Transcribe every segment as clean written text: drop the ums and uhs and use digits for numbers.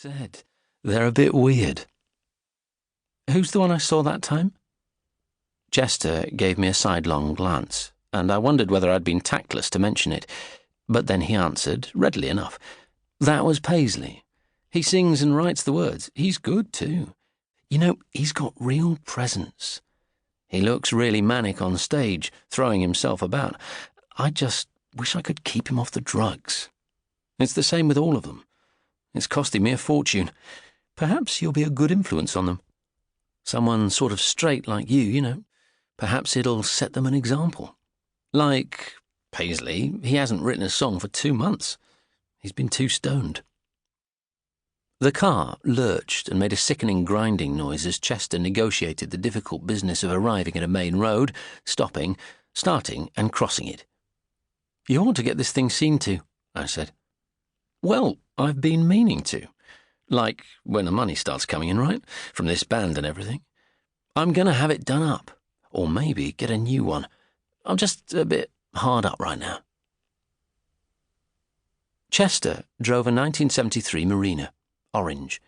said, they're a bit weird. Who's the one I saw that time? Chester gave me a sidelong glance, and I wondered whether I'd been tactless to mention it, but then he answered, readily enough. That was Paisley. He sings and writes the words. He's good, too. You know, he's got real presence. He looks really manic on stage, throwing himself about. I just wish I could keep him off the drugs. It's the same with all of them. It's costing me a fortune. Perhaps you'll be a good influence on them. Someone sort of straight like you know. Perhaps it'll set them an example. Like Paisley, he hasn't written a song for 2 months. He's been too stoned. The car lurched and made a sickening grinding noise as Chester negotiated the difficult business of arriving at a main road, stopping, starting and crossing it. You ought to get this thing seen to, I said. Well, I've been meaning to. Like when the money starts coming in, right? From this band and everything. I'm going to have it done up. Or maybe get a new one. I'm just a bit hard up right now. Chester drove a 1973 Marina, orange.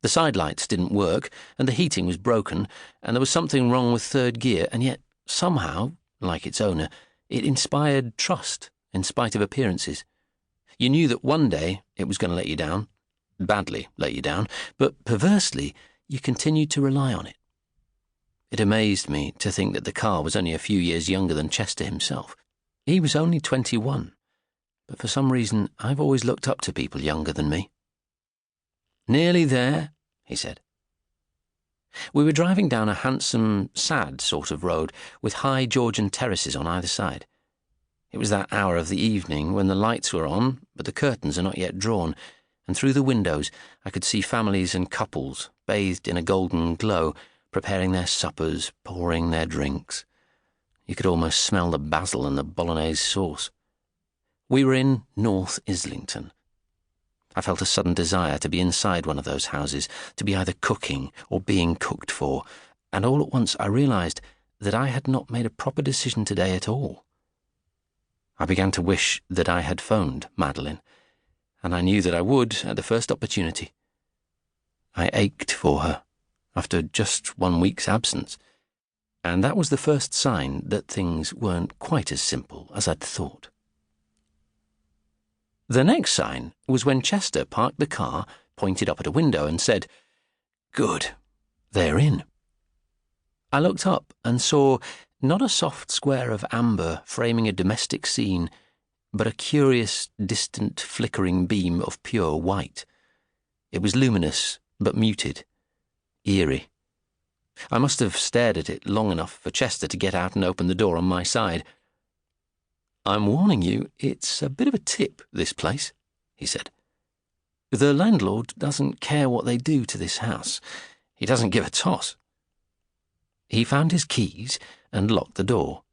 The side lights didn't work, and the heating was broken, and there was something wrong with third gear, and yet, somehow, like its owner, it inspired trust in spite of appearances. You knew that one day it was going to let you down, badly let you down, but perversely, you continued to rely on it. It amazed me to think that the car was only a few years younger than Chester himself. He was only 21, but for some reason I've always looked up to people younger than me. Nearly there, he said. We were driving down a handsome, sad sort of road with high Georgian terraces on either side. It was that hour of the evening when the lights were on, but the curtains are not yet drawn, and through the windows I could see families and couples, bathed in a golden glow, preparing their suppers, pouring their drinks. You could almost smell the basil and the bolognese sauce. We were in North Islington. I felt a sudden desire to be inside one of those houses, to be either cooking or being cooked for, and all at once I realised that I had not made a proper decision today at all. I began to wish that I had phoned Madeleine, and I knew that I would at the first opportunity. I ached for her, after just 1 week's absence, and that was the first sign that things weren't quite as simple as I'd thought. The next sign was when Chester parked the car, pointed up at a window and said, "Good, they're in." I looked up and saw not a soft square of amber framing a domestic scene, but a curious, distant, flickering beam of pure white. It was luminous, but muted, eerie. I must have stared at it long enough for Chester to get out and open the door on my side. "I'm warning you, it's a bit of a tip, this place," he said. "The landlord doesn't care what they do to this house. He doesn't give a toss." He found his keys and locked the door.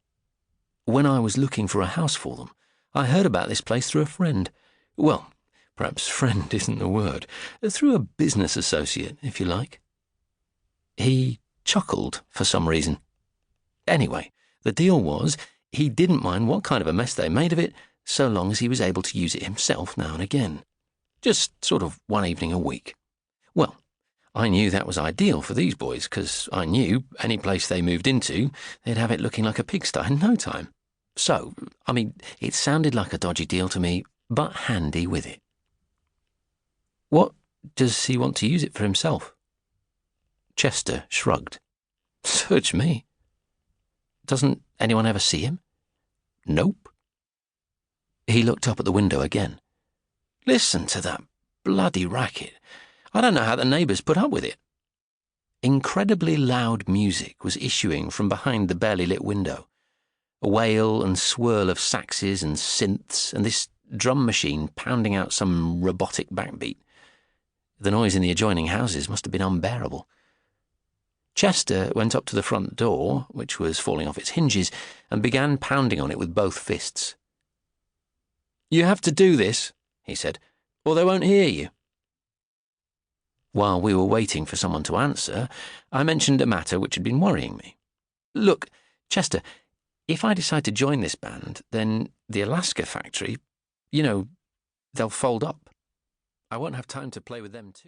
When I was looking for a house for them, I heard about this place through a friend. Well, perhaps friend isn't the word. Through a business associate, if you like. He chuckled for some reason. Anyway, the deal was he didn't mind what kind of a mess they made of it, so long as he was able to use it himself now and again. Just sort of one evening a week. Well, I knew that was ideal for these boys, because I knew any place they moved into, they'd have it looking like a pigsty in no time. So, it sounded like a dodgy deal to me, but handy with it. What does he want to use it for himself? Chester shrugged. Search me. Doesn't anyone ever see him? Nope. He looked up at the window again. Listen to that bloody racket. I don't know how the neighbours put up with it. Incredibly loud music was issuing from behind the barely lit window. A wail and swirl of saxes and synths, and this drum machine pounding out some robotic backbeat. The noise in the adjoining houses must have been unbearable. Chester went up to the front door, which was falling off its hinges, and began pounding on it with both fists. "You have to do this," he said, "or they won't hear you." While we were waiting for someone to answer, I mentioned a matter which had been worrying me. "Look, Chester, if I decide to join this band, then the Alaska factory, they'll fold up. I won't have time to play with them too."